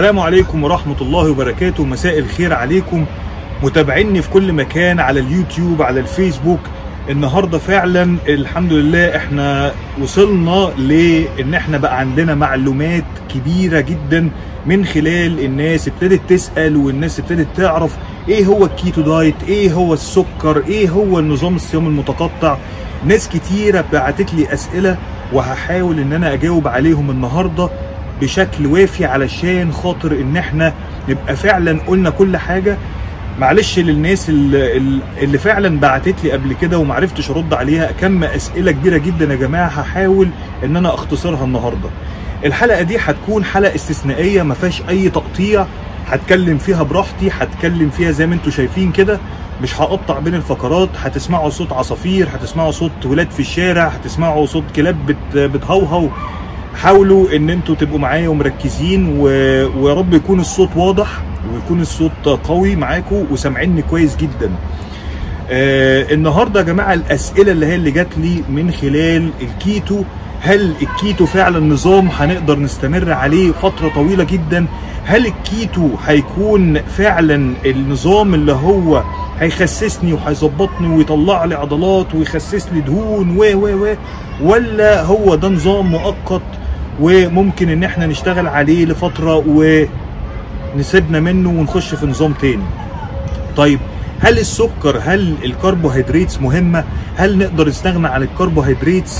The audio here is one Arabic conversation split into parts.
السلام عليكم ورحمة الله وبركاته. مساء الخير عليكم متابعيني في كل مكان، على اليوتيوب، على الفيسبوك. النهاردة فعلا الحمد لله احنا وصلنا لان احنا بقى عندنا معلومات كبيرة جدا من خلال الناس ابتدت تسأل والناس ابتدت تعرف ايه هو الكيتو دايت، ايه هو السكر، ايه هو النظام الصيام المتقطع. ناس كتيرة بعتت لي اسئلة وهحاول ان انا اجاوب عليهم النهاردة بشكل وافي علشان خاطر ان احنا نبقى فعلا قلنا كل حاجة. معلش للناس اللي فعلا بعتت لي قبل كده ومعرفتش ارد عليها، كم اسئلة كبيرة جدا يا جماعة، هحاول ان انا اختصرها النهاردة. الحلقة دي هتكون حلقة استثنائية ما فيهاش اي تقطيع، هتكلم فيها براحتي، هتكلم فيها زي ما انتوا شايفين كده، مش هقطع بين الفقرات. هتسمعوا صوت عصافير، هتسمعوا صوت ولاد في الشارع، هتسمعوا صوت كلاب بتهوهو. حاولوا ان انتوا تبقوا معايا ومركزين ويا رب يكون الصوت واضح ويكون الصوت قوي معاكم وسامعيني كويس جدا. النهارده يا جماعه الاسئله اللي جات لي من خلال الكيتو، هل الكيتو فعلا نظام هنقدر نستمر عليه فتره طويله جدا؟ هل الكيتو هيكون فعلا النظام اللي هو هيخسسني وهيظبطني ويطلع لي عضلات ويخسس لي دهون ولا هو ده نظام مؤقت وممكن ان احنا نشتغل عليه لفترة ونسيبنا منه ونخش في نظام تاني؟ طيب هل السكر، هل الكربوهيدرات مهمة؟ هل نقدر نستغنى عن الكربوهيدرات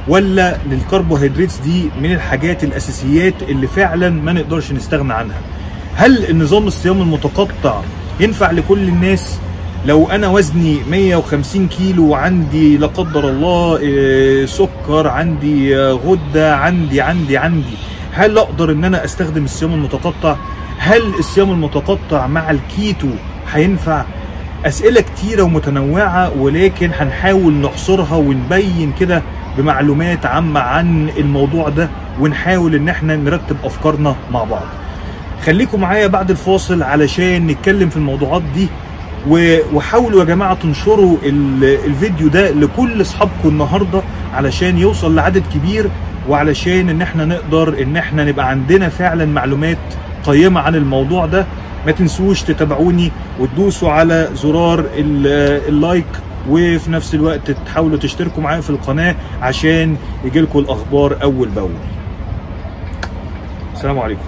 ولا الكربوهيدرات دي من الحاجات الاساسيات اللي فعلا ما نقدرش نستغنى عنها؟ هل النظام الصيام المتقطع ينفع لكل الناس؟ لو انا وزني 150 كيلو وعندي لا قدر الله سكر، عندي غدة، عندي هل اقدر ان انا استخدم الصيام المتقطع؟ هل الصيام المتقطع مع الكيتو هينفع؟ اسئلة كتيرة ومتنوعة، ولكن هنحاول نحصرها ونبين كده بمعلومات عامة عن الموضوع ده، ونحاول ان احنا نرتب افكارنا مع بعض. خليكم معايا بعد الفاصل علشان نتكلم في الموضوعات دي، وحاولوا يا جماعة تنشروا الفيديو ده لكل اصحابكم النهاردة علشان يوصل لعدد كبير، وعلشان ان احنا نقدر ان احنا نبقى عندنا فعلا معلومات قيمة عن الموضوع ده. ما تنسوش تتابعوني وتدوسوا على زرار اللايك، وفي نفس الوقت تحاولوا تشتركوا معايا في القناة عشان يجيلكوا الاخبار اول باول. السلام عليكم.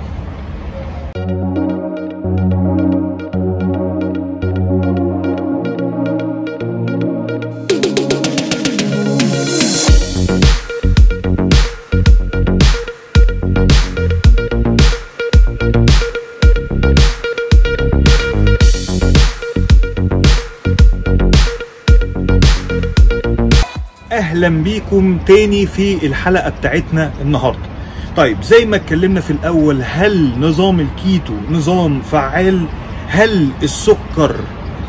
اهلا بيكم تاني في الحلقة بتاعتنا النهاردة. طيب زي ما اتكلمنا في الاول، هل نظام الكيتو نظام فعال؟ هل السكر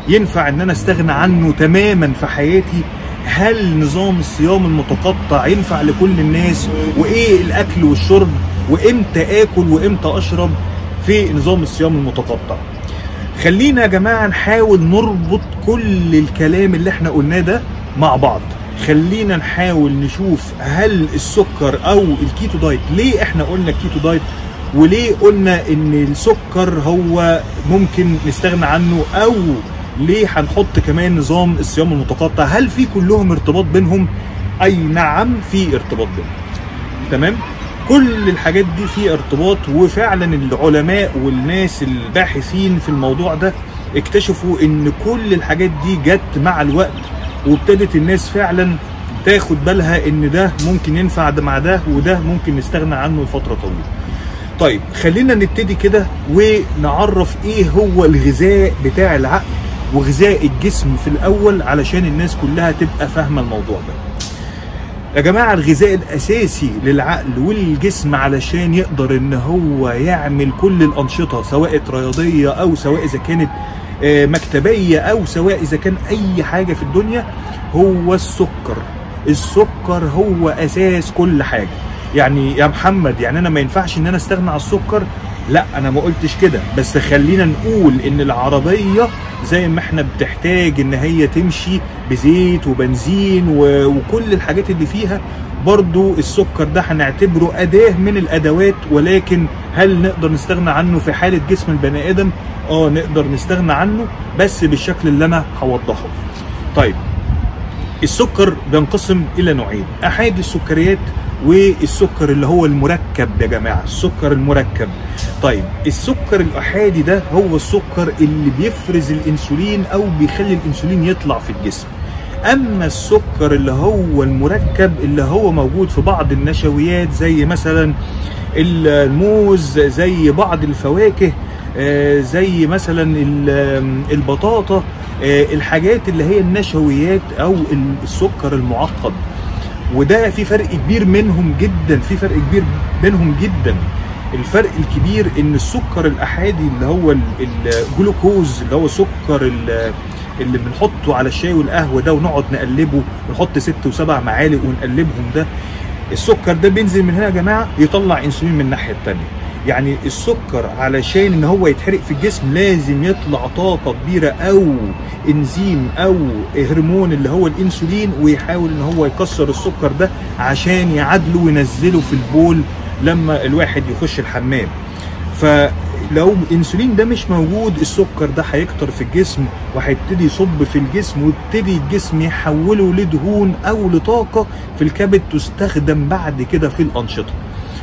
ينفع ان انا استغنى عنه تماما في حياتي؟ هل نظام الصيام المتقطع ينفع لكل الناس؟ وايه الاكل والشرب؟ وامتى اكل وامتى اشرب في نظام الصيام المتقطع؟ خلينا يا جماعة نحاول نربط كل الكلام اللي احنا قلناه ده مع بعض. خلينا نحاول نشوف هل السكر او الكيتو دايت، ليه احنا قلنا الكيتو دايت وليه قلنا ان السكر هو ممكن نستغنى عنه، او ليه هنحط كمان نظام الصيام المتقطع؟ هل في كلهم ارتباط بينهم؟ اي نعم في ارتباط بينهم، تمام. كل الحاجات دي في ارتباط، وفعلا العلماء والناس الباحثين في الموضوع ده اكتشفوا ان كل الحاجات دي جت مع الوقت، وابتدت الناس فعلا تاخد بالها ان ده ممكن ينفع ده مع ده، وده ممكن نستغنى عنه لفتره طويله. طيب خلينا نبتدي كده ونعرف ايه هو الغذاء بتاع العقل وغذاء الجسم في الاول علشان الناس كلها تبقى فاهمه الموضوع ده. يا جماعه الغذاء الاساسي للعقل والجسم علشان يقدر ان هو يعمل كل الانشطه، سواء رياضيه او سواء اذا كانت مكتبية او سواء اذا كان اي حاجة في الدنيا، هو السكر. السكر هو اساس كل حاجة. يعني يا محمد، يعني انا ما ينفعش ان انا استغنى عن السكر؟ لا انا ما قلتش كده، بس خلينا نقول ان العربية زي ما احنا بتحتاج ان هي تمشي بزيت وبنزين وكل الحاجات اللي فيها، برضو السكر ده هنعتبره أداة من الأدوات، ولكن هل نقدر نستغنى عنه في حالة جسم البني آدم؟ نقدر نستغنى عنه بس بالشكل اللي أنا هوضحه. طيب السكر بينقسم إلى نوعين، أحادي السكريات والسكر اللي هو المركب يا جماعة، السكر المركب. طيب السكر الأحادي ده هو السكر اللي بيفرز الأنسولين أو بيخلي الأنسولين يطلع في الجسم. أما السكر اللي هو المركب اللي هو موجود في بعض النشويات زي مثلا الموز، زي بعض الفواكه، زي مثلا البطاطا، الحاجات اللي هي النشويات أو السكر المعقد. وده في فرق كبير منهم جدا، في فرق كبير بينهم جدا. الفرق الكبير ان السكر الاحادي اللي هو الجلوكوز اللي هو سكر اللي بنحطه على الشاي والقهوه ده ونقعد نقلبه ونحط 6 و7 معالق ونقلبهم، ده السكر ده بينزل من هنا يا جماعه يطلع انسولين من الناحيه الثانيه. يعني السكر علشان ان هو يتحرق في الجسم لازم يطلع طاقه كبيره او انزيم او هرمون اللي هو الانسولين، ويحاول ان هو يكسر السكر ده عشان يعادله وينزله في البول لما الواحد يخش الحمام. فلو الانسولين ده مش موجود السكر ده هيكتر في الجسم وهيبتدي يصب في الجسم، ويبتدي الجسم يحوله لدهون او لطاقه في الكبد تستخدم بعد كده في الانشطه.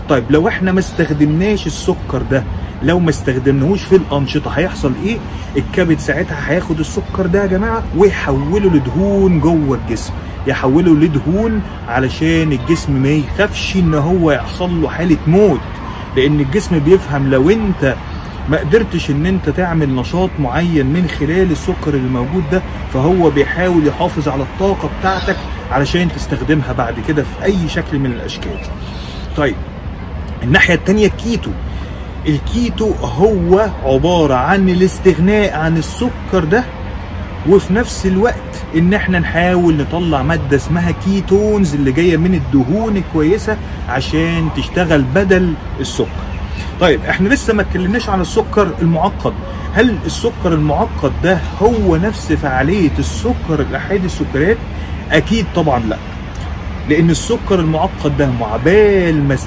طيب لو احنا ما استخدمناش السكر ده، لو ما استخدمناهوش في الانشطه هيحصل ايه؟ الكبد ساعتها هياخد السكر ده يا جماعه ويحوله لدهون جوه الجسم، يحوله لدهون علشان الجسم ما يخافش ان هو يحصل له حاله موت. لان الجسم بيفهم لو انت ما قدرتش ان انت تعمل نشاط معين من خلال السكر اللي موجود ده، فهو بيحاول يحافظ على الطاقه بتاعتك علشان تستخدمها بعد كده في اي شكل من الاشكال. طيب الناحيه الثانيه الكيتو. الكيتو هو عباره عن الاستغناء عن السكر ده، وفي نفس الوقت ان احنا نحاول نطلع ماده اسمها كيتونز اللي جايه من الدهون الكويسه عشان تشتغل بدل السكر. طيب احنا لسه ما اتكلمناش عن السكر المعقد. هل السكر المعقد ده هو نفس فعاليه السكر الاحادي السكريات؟ اكيد طبعا لا، لان السكر المعقد ده عبال ما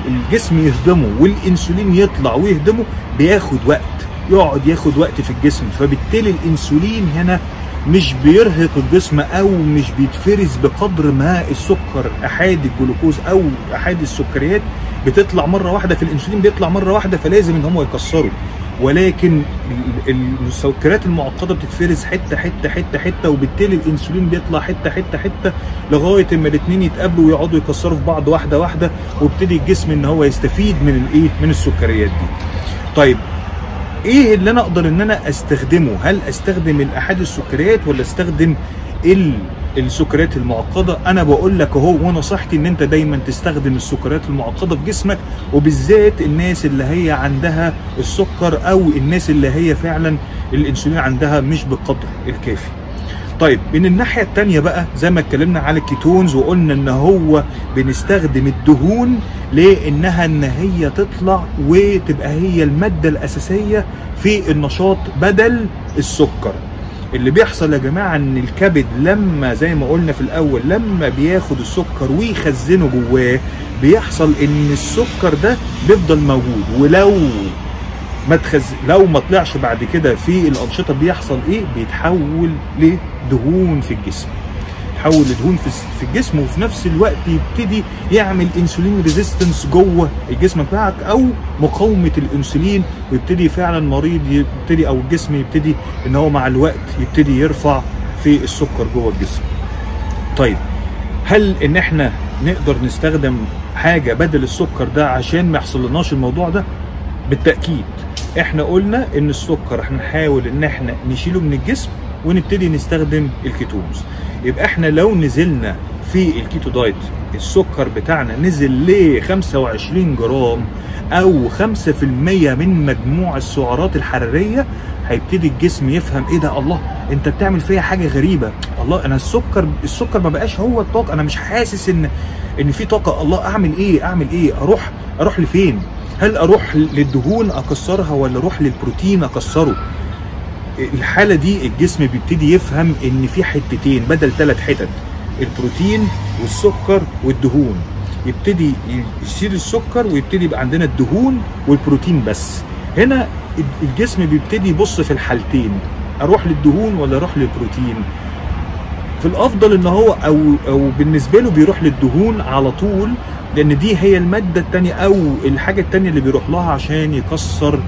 الجسم يهضمه والانسولين يطلع ويهضمه بياخد وقت، يقعد ياخد وقت في الجسم، فبالتالي الانسولين هنا مش بيرهق الجسم او مش بيتفرز بقدر ما السكر احادي الجلوكوز او احادي السكريات بتطلع مره واحده، في الانسولين بيطلع مره واحده فلازم ان هم يكسروا. ولكن السكريات المعقده بتتفرز حته حته حته حته، وبالتالي الانسولين بيطلع حته حته حته لغايه اما الاثنين يتقابلوا ويقعدوا يكسروا في بعض واحده واحده، ويبتدي الجسم ان هو يستفيد من الايه؟ من السكريات دي. طيب ايه اللي انا اقدر ان انا استخدمه؟ هل استخدم الاحادي السكريات ولا استخدم السكريات المعقده؟ انا بقول لك اهو، ونصيحتي ان انت دايما تستخدم السكريات المعقده في جسمك، وبالذات الناس اللي هي عندها السكر او الناس اللي هي فعلا الانسولين عندها مش بالقدر الكافي. طيب من الناحيه الثانيه بقى زي ما اتكلمنا على الكيتونز وقلنا ان هو بنستخدم الدهون لانها ان هي تطلع وتبقى هي الماده الاساسيه في النشاط بدل السكر. اللي بيحصل يا جماعه ان الكبد لما زي ما قلنا في الاول لما بياخد السكر ويخزنه جواه، بيحصل ان السكر ده بيفضل موجود، ولو لو ما طلعش بعد كده في الانشطه بيحصل ايه؟ بيتحول لدهون في الجسم، يتحول لدهون في الجسم، وفي نفس الوقت يبتدي يعمل انسولين ريزيستنس جوه الجسم بتاعك او مقاومه الانسولين، ويبتدي فعلا مريض يبتدي او الجسم يبتدي ان هو مع الوقت يبتدي يرفع في السكر جوه الجسم. طيب هل ان احنا نقدر نستخدم حاجه بدل السكر ده عشان ما يحصلناش الموضوع ده؟ بالتاكيد. احنا قلنا ان السكر هنحاول ان احنا نشيله من الجسم ونبتدي نستخدم الكيتونز. يبقى احنا لو نزلنا في الكيتو دايت السكر بتاعنا نزل ل 25 جرام او 5% من مجموع السعرات الحراريه، هيبتدي الجسم يفهم ايه ده، الله انت بتعمل فيا حاجه غريبه، الله انا السكر ما بقاش هو الطاقه، انا مش حاسس ان في طاقه، الله اعمل ايه اروح لفين؟ هل اروح للدهون اكسرها ولا اروح للبروتين اكسره؟ الحاله دي الجسم بيبتدي يفهم ان في حتتين بدل 3 حتت، البروتين والسكر والدهون، يبتدي يشيل السكر ويبتدي يبقى عندنا الدهون والبروتين بس. هنا الجسم بيبتدي يبص في الحالتين، اروح للدهون ولا اروح للبروتين؟ في الافضل ان هو او بالنسبه له بيروح للدهون على طول، لان دي هي الماده الثانيه او الحاجه الثانيه اللي بيروح لها عشان يكسر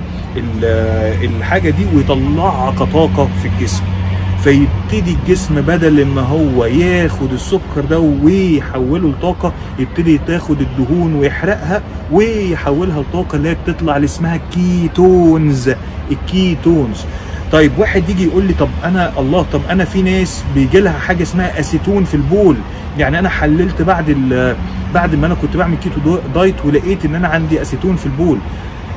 الحاجه دي ويطلعها كطاقه في الجسم. فيبتدي الجسم بدل ما هو ياخد السكر ده ويحوله لطاقه، يبتدي تاخد الدهون ويحرقها ويحولها لطاقه اللي هي بتطلع اللي اسمها كيتونز، الكيتونز. طيب واحد يجي يقول لي طب انا في ناس بيجي لها حاجه اسمها اسيتون في البول، يعني انا حللت بعد ما انا كنت بعمل كيتو دايت ولقيت ان انا عندي اسيتون في البول.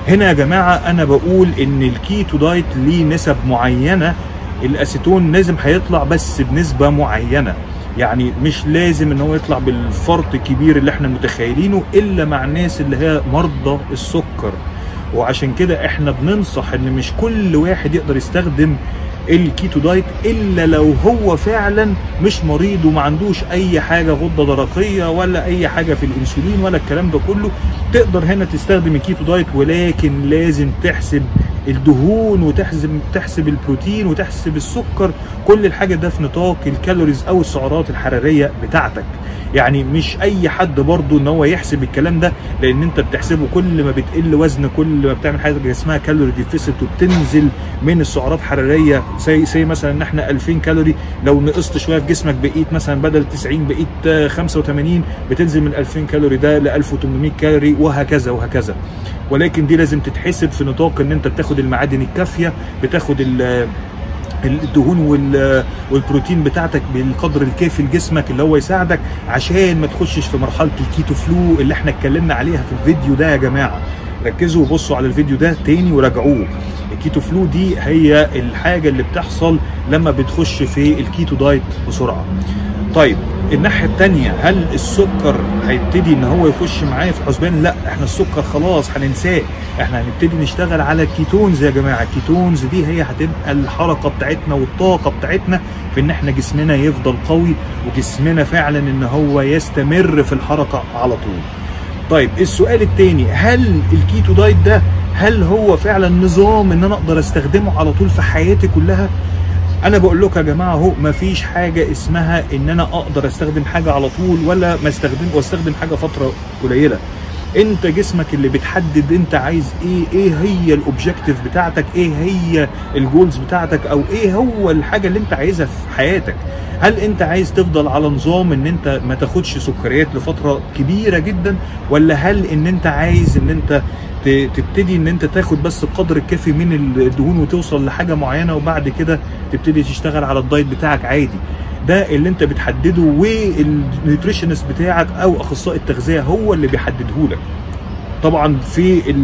هنا يا جماعه انا بقول ان الكيتو دايت ليه نسب معينه، الاسيتون لازم هيطلع بس بنسبه معينه، يعني مش لازم ان هو يطلع بالفرط الكبير اللي احنا متخيلينه الا مع الناس اللي هي مرضى السكر. وعشان كده احنا بننصح ان مش كل واحد يقدر يستخدم الكيتو دايت الا لو هو فعلا مش مريض وما عندوش اي حاجه غده درقيه ولا اي حاجه في الانسولين ولا الكلام ده كله. تقدر هنا تستخدم الكيتو دايت، ولكن لازم تحسب الدهون وتحسب البروتين وتحسب السكر، كل الحاجه ده في نطاق الكالوريز او السعرات الحراريه بتاعتك. يعني مش اي حد برضو ان هو يحسب الكلام ده، لان انت بتحسبه كل ما بتقل وزن، كل ما بتعمل حاجه اسمها كالوري ديفيسيت وبتنزل من السعرات الحراريه. زي مثلا ان احنا 2000 كالوري لو نقصت شويه في جسمك بقيت مثلا بدل 90 بقيت 85، بتنزل من 2000 كالوري ده ل 1800 كالوري وهكذا وهكذا. ولكن دي لازم تتحسب في نطاق ان انت بتاخد المعادن الكافيه، بتاخد الدهون والبروتين بتاعتك بالقدر الكافي لجسمك اللي هو يساعدك عشان ما تخشش في مرحله الكيتو فلو اللي احنا اتكلمنا عليها في الفيديو ده. يا جماعه ركزوا وبصوا على الفيديو ده تاني وراجعوه. الكيتو فلو دي هي الحاجه اللي بتحصل لما بتخش في الكيتو دايت بسرعه. طيب الناحيه الثانيه، هل السكر هيبتدي ان هو يخش معايا في حسبان؟ لا، احنا السكر خلاص هننساه، احنا هنبتدي نشتغل على الكيتونز يا جماعه. الكيتونز دي هي هتبقى الحركه بتاعتنا والطاقه بتاعتنا في ان احنا جسمنا يفضل قوي وجسمنا فعلا ان هو يستمر في الحركه على طول. طيب السؤال الثاني، هل الكيتو دايت ده هل هو فعلا نظام ان انا اقدر استخدمه على طول في حياتي كلها؟ انا بقول لكم يا جماعه اهو، مفيش حاجه اسمها ان انا اقدر استخدم حاجه على طول ولا ما استخدم حاجه فتره قليله. انت جسمك اللي بتحدد انت عايز ايه هي الاوبجكتيف بتاعتك، ايه هي الجولز بتاعتك، او ايه هو الحاجه اللي انت عايزها في حياتك. هل انت عايز تفضل على نظام ان انت ما تاخدش سكريات لفتره كبيره جدا، ولا هل ان انت عايز ان انت تبتدي ان انت تاخد بس القدر الكافي من الدهون وتوصل لحاجه معينه وبعد كده تبتدي تشتغل على الدايت بتاعك عادي؟ ده اللي انت بتحدده، والنيوتريشنست بتاعك او اخصائي التغذيه هو اللي بيحدده لك. طبعا في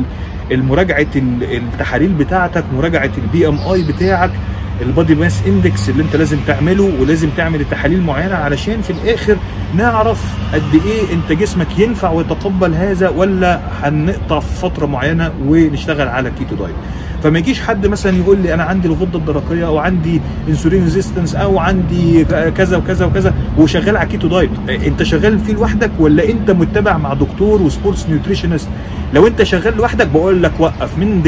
المراجعه التحاليل بتاعتك، مراجعه الBMI بتاعك، البادي ماس اندكس اللي انت لازم تعمله، ولازم تعمل التحاليل معينه علشان في الاخر نعرف قد ايه انت جسمك ينفع ويتقبل هذا، ولا هنقطع في فتره معينه ونشتغل على كيتو دايت. فما يجيش حد مثلا يقول لي انا عندي الغده الدرقيه او عندي انسولين ريزيستنس او عندي كذا وكذا وكذا وشغال على كيتو دايت. انت شغال فيه لوحدك ولا انت متبع مع دكتور وسبورتس نيوتريشنست؟ لو انت شغال لوحدك بقول لك وقف من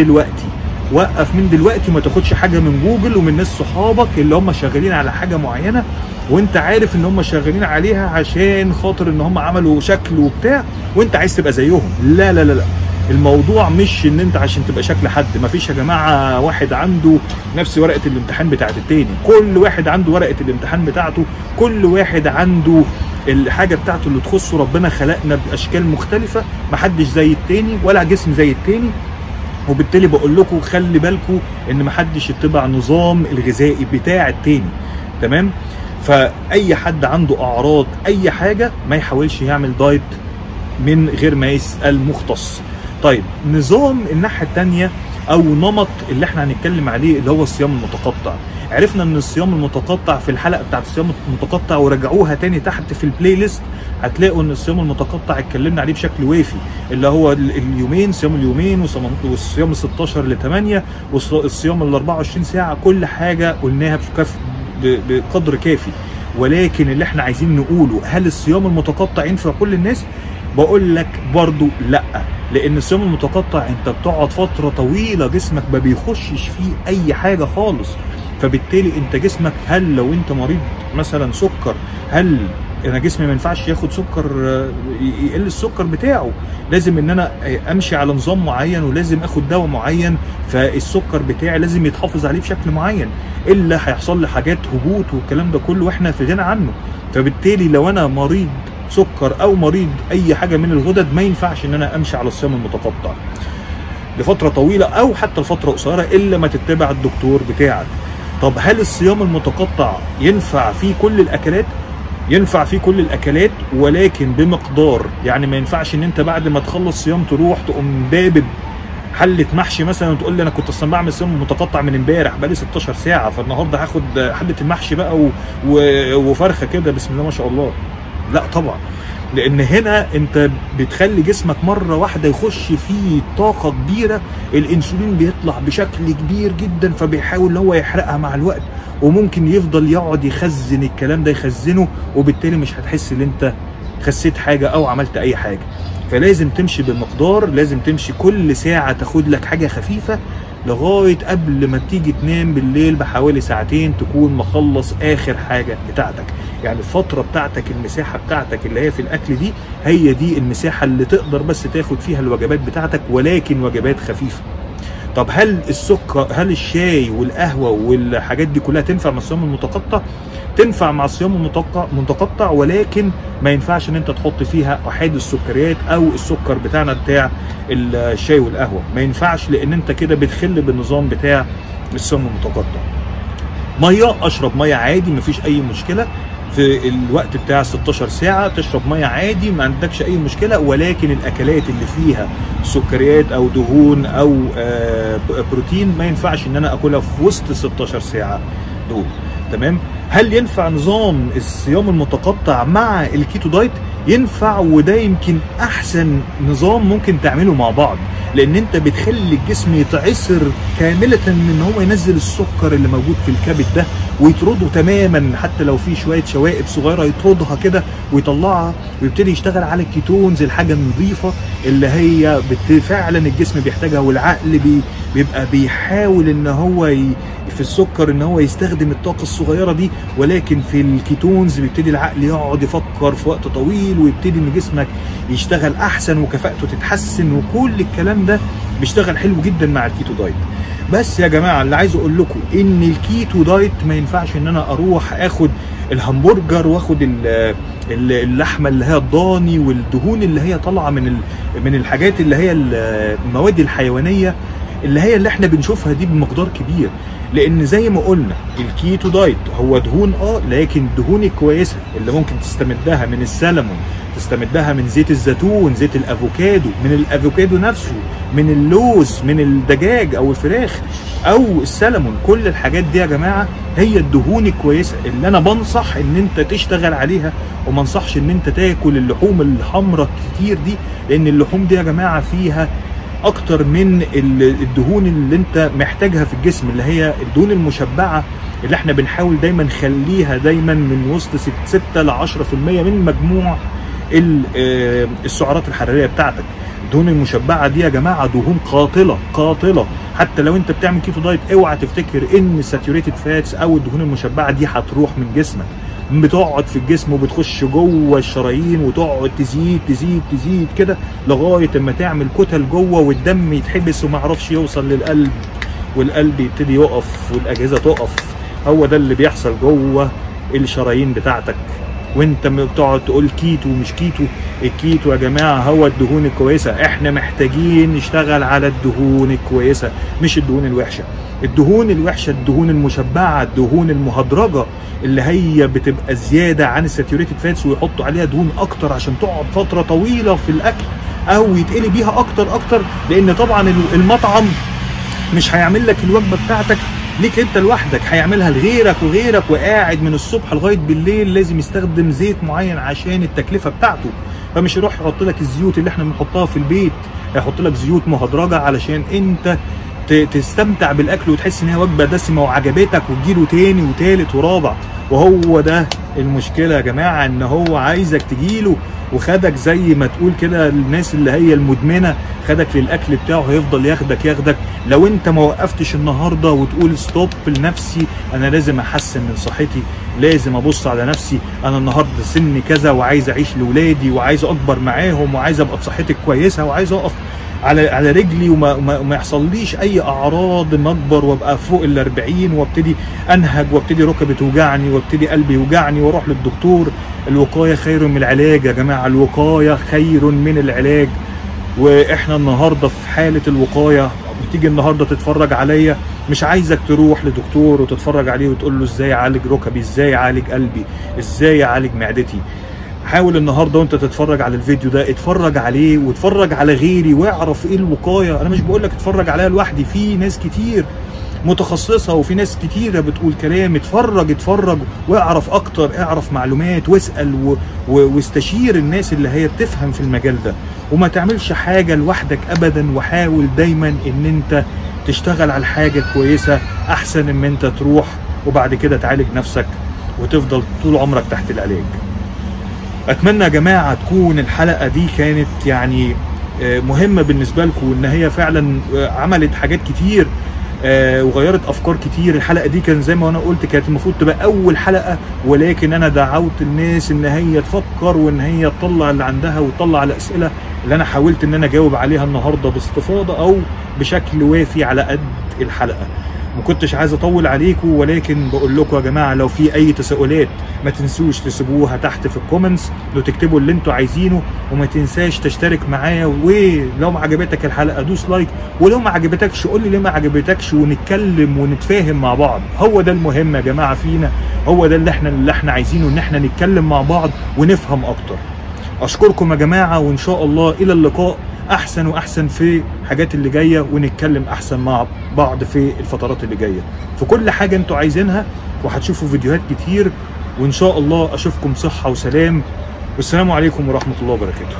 دلوقتي، ما تاخدش حاجه من جوجل ومن ناس صحابك اللي هم شغالين على حاجه معينه وانت عارف ان هم شغالين عليها عشان خاطر ان هم عملوا شكل وبتاع وانت عايز تبقى زيهم. لا لا لا لا، الموضوع مش ان انت عشان تبقى شكل حد. مفيش يا جماعه واحد عنده نفس ورقه الامتحان بتاعت التاني، كل واحد عنده ورقه الامتحان بتاعته، كل واحد عنده الحاجه بتاعته اللي تخصه. ربنا خلقنا باشكال مختلفه، محدش زي التاني ولا جسم زي التاني، وبالتالي بقول لكم خلي بالكم ان محدش يتبع نظام الغذائي بتاع التاني. تمام؟ فاي حد عنده اعراض اي حاجه ما يحاولش يعمل دايت من غير ما يسال مختص. طيب نظام الناحيه الثانيه او نمط اللي احنا هنتكلم عليه اللي هو الصيام المتقطع. عرفنا ان الصيام المتقطع في الحلقه بتاعت الصيام المتقطع وراجعوها تاني تحت في البلاي ليست، هتلاقوا ان الصيام المتقطع اتكلمنا عليه بشكل وافي، اللي هو اليومين، صيام اليومين، والصيام 16 ل 8، والصيام ال 24 ساعه، كل حاجه قلناها بقدر كافي. ولكن اللي احنا عايزين نقوله، هل الصيام المتقطع ينفع كل الناس؟ بقول لك برضو لا، لان الصيام المتقطع انت بتقعد فتره طويله جسمك ما بيخشش فيه اي حاجه خالص، فبالتالي انت جسمك، هل لو انت مريض مثلا سكر، هل انا جسمي ما ينفعش ياخد سكر، يقل السكر بتاعه؟ لازم ان انا امشي على نظام معين، ولازم اخد دواء معين، فالسكر بتاعي لازم يتحافظ عليه بشكل معين، الا هيحصل لي حاجات هبوط والكلام ده كله واحنا في غنى عنه. فبالتالي لو انا مريض سكر او مريض اي حاجه من الغدد، ما ينفعش ان انا امشي على الصيام المتقطع لفتره طويله او حتى لفتره قصيره الا ما تتبع الدكتور بتاعك. طب هل الصيام المتقطع ينفع فيه كل الاكلات؟ ينفع فيه كل الاكلات، ولكن بمقدار. يعني ما ينفعش ان انت بعد ما تخلص صيام تروح تقوم دابب حله محشي مثلا وتقول لي انا كنت اصلا بعمل صيام متقطع من امبارح بقالي 16 ساعه، فالنهارده هاخد حله المحشي بقى وفرخه كده بسم الله ما شاء الله. لا طبعا، لان هنا انت بتخلي جسمك مره واحده يخش فيه طاقه كبيره، الانسولين بيطلع بشكل كبير جدا، فبيحاول ان هو يحرقها مع الوقت، وممكن يفضل يقعد يخزن الكلام ده، يخزنه، وبالتالي مش هتحس ان انت خسيت حاجه او عملت اي حاجه. فلازم تمشي بمقدار، لازم تمشي كل ساعه تاخد لك حاجه خفيفه لغايه قبل ما تيجي تنام بالليل بحوالي ساعتين تكون مخلص اخر حاجه بتاعتك. يعني الفتره بتاعتك، المساحه بتاعتك اللي هي في الاكل دي، هي دي المساحه اللي تقدر بس تاخد فيها الوجبات بتاعتك، ولكن وجبات خفيفه. طب هل السكر، هل الشاي والقهوه والحاجات دي كلها تنفع مع الصيام المتقطع؟ تنفع مع الصيام المتقطع، ولكن ما ينفعش ان انت تحط فيها احاد السكريات او السكر بتاعنا بتاع الشاي والقهوه، ما ينفعش، لان انت كده بتخل بالنظام بتاع الصيام المتقطع. ميه، اشرب ميه عادي مفيش اي مشكله، في الوقت بتاع 16 ساعه تشرب ميه عادي ما عندكش اي مشكله، ولكن الاكلات اللي فيها سكريات او دهون او بروتين ما ينفعش ان انا اكلها في وسط 16 ساعه دول. تمام. هل ينفع نظام الصيام المتقطع مع الكيتو دايت؟ ينفع، وده يمكن احسن نظام ممكن تعمله مع بعض، لان انت بتخلي الجسم يتعصر كامله ان هو ينزل السكر اللي موجود في الكبد ده ويطرده تماما، حتى لو في شويه شوائب صغيره يطردها كده ويطلعها، ويبتدي يشتغل على الكيتونز، الحاجه النظيفه اللي هي فعلا الجسم بيحتاجها، والعقل بيبقى بيحاول ان هو في السكر ان هو يستخدم الطاقه الصغيره دي، ولكن في الكيتونز بيبتدي العقل يقعد يفكر في وقت طويل، ويبتدي ان جسمك يشتغل احسن وكفاءته تتحسن، وكل الكلام ده بيشتغل حلو جدا مع الكيتو دايت. بس يا جماعه اللي عايز اقول لكم ان الكيتو دايت ما ينفعش ان انا اروح اخد الهمبرجر واخد اللحمه اللي هي الضاني والدهون اللي هي طالعه من الحاجات اللي هي المواد الحيوانيه اللي احنا بنشوفها دي بمقدار كبير، لان زي ما قلنا الكيتو دايت هو دهون لكن الدهون الكويسه اللي ممكن تستمدها من السلمون، تستمدها من زيت الزيتون، زيت الافوكادو، من الافوكادو نفسه، من اللوز، من الدجاج او الفراخ او السلمون، كل الحاجات دي يا جماعه هي الدهون الكويسه اللي انا بنصح ان انت تشتغل عليها، وما انصحش ان انت تاكل اللحوم الحمراء كتير دي، لان اللحوم دي يا جماعه فيها اكتر من الدهون اللي انت محتاجها في الجسم، اللي هي الدهون المشبعه اللي احنا بنحاول دايما نخليها دايما من وسط 6 ل 10% من مجموع السعرات الحراريه بتاعتك. الدهون المشبعه دي يا جماعه دهون قاتله، حتى لو انت بتعمل كيتو دايت اوعى تفتكر ان الساتيوريتد فاتس او الدهون المشبعه دي هتروح من جسمك، بتقعد في الجسم وبتخش جوه الشرايين وتقعد تزيد كده لغايه اما تعمل كتل جوه، والدم يتحبس وما يعرفش يوصل للقلب، والقلب يبتدي يقف والاجهزه تقف. هو ده اللي بيحصل جوه الشرايين بتاعتك، وانت بتقعد تقول كيتو مش كيتو. الكيتو يا جماعه هو الدهون الكويسه، احنا محتاجين نشتغل على الدهون الكويسه مش الدهون الوحشه. الدهون الوحشه الدهون المشبعه، الدهون المهدرجه اللي هي بتبقى زياده عن الساتيوريتد فاتس، ويحطوا عليها دهون اكتر عشان تقعد فتره طويله في الاكل او يتقلي بيها اكتر، لان طبعا المطعم مش هيعمل لك الوجبه بتاعتك ليك انت لوحدك، هيعملها لغيرك وقاعد من الصبح لغايه بالليل لازم يستخدم زيت معين عشان التكلفه بتاعته، فمش يروح يحط لك الزيوت اللي احنا بنحطها في البيت، هيحط لك زيوت مهدرجه علشان انت تستمتع بالاكل وتحس ان هي وجبه دسمه وعجبتك وتجيله تاني وتالت ورابع. وهو ده المشكله يا جماعه، ان هو عايزك تجيله وخدك زي ما تقول كده الناس اللي هي المدمنه، خدك للاكل بتاعه، هيفضل ياخدك. لو انت ما وقفتش النهارده وتقول ستوب لنفسي، انا لازم احسن من صحتي، لازم ابص على نفسي، انا النهارده سني كذا وعايز اعيش لاولادي وعايز اكبر معاهم وعايز ابقى بصحتي كويسه وعايز اقف على رجلي وما يحصليش اي اعراض ما اكبر وابقى فوق ال40 وابتدي انهج وابتدي ركبي توجعني وابتدي قلبي يوجعني واروح للدكتور. الوقايه خير من العلاج يا جماعه، الوقايه خير من العلاج. واحنا النهارده في حاله الوقايه. بتيجي النهارده تتفرج عليا، مش عايزك تروح لدكتور وتتفرج عليه وتقول له ازاي اعالج ركبي، ازاي اعالج قلبي، ازاي اعالج معدتي. حاول النهارده وانت تتفرج على الفيديو ده اتفرج عليه واتفرج على غيري واعرف ايه الوقايه. انا مش بقول لك اتفرج عليها لوحدي، في ناس كتير متخصصه وفي ناس كتيره بتقول كلام. اتفرج واعرف اكتر، اعرف معلومات واسال واستشير الناس اللي هي بتفهم في المجال ده. وما تعملش حاجه لوحدك ابدا، وحاول دايما ان انت تشتغل على حاجه كويسه احسن من انت تروح وبعد كده تعالج نفسك وتفضل طول عمرك تحت العلاج. اتمنى يا جماعه تكون الحلقه دي كانت يعني مهمه بالنسبه لكم، ان هي فعلا عملت حاجات كتير وغيرت افكار كتير. الحلقه دي كان زي ما انا قلت كانت المفروض تبقى اول حلقه، ولكن انا دعوت الناس ان هي تفكر وان هي تطلع اللي عندها وتطلع الاسئله اللي انا حاولت ان انا اجاوب عليها النهارده باستفاضه او بشكل وافي على قد الحلقه. ما كنتش عايز اطول عليكم، ولكن بقول لكم يا جماعه لو في اي تساؤلات ما تنسوش تسيبوها تحت في الكومنتس، لو تكتبوا اللي انتوا عايزينه. وما تنساش تشترك معايا، ولو ما عجبتك الحلقه دوس لايك، ولو ما عجبتكش قول لي ليه ما عجبتكش ونتكلم ونتفاهم مع بعض. هو ده المهم يا جماعه فينا، هو ده اللي احنا عايزينه، ان احنا نتكلم مع بعض ونفهم اكتر. اشكركم يا جماعه، وان شاء الله الى اللقاء احسن واحسن في الحاجات اللي جايه، ونتكلم احسن مع بعض في الفترات اللي جايه في كل حاجه انتوا عايزينها. وهتشوفوا فيديوهات كتير، وان شاء الله اشوفكم صحه وسلام، والسلام عليكم ورحمه الله وبركاته.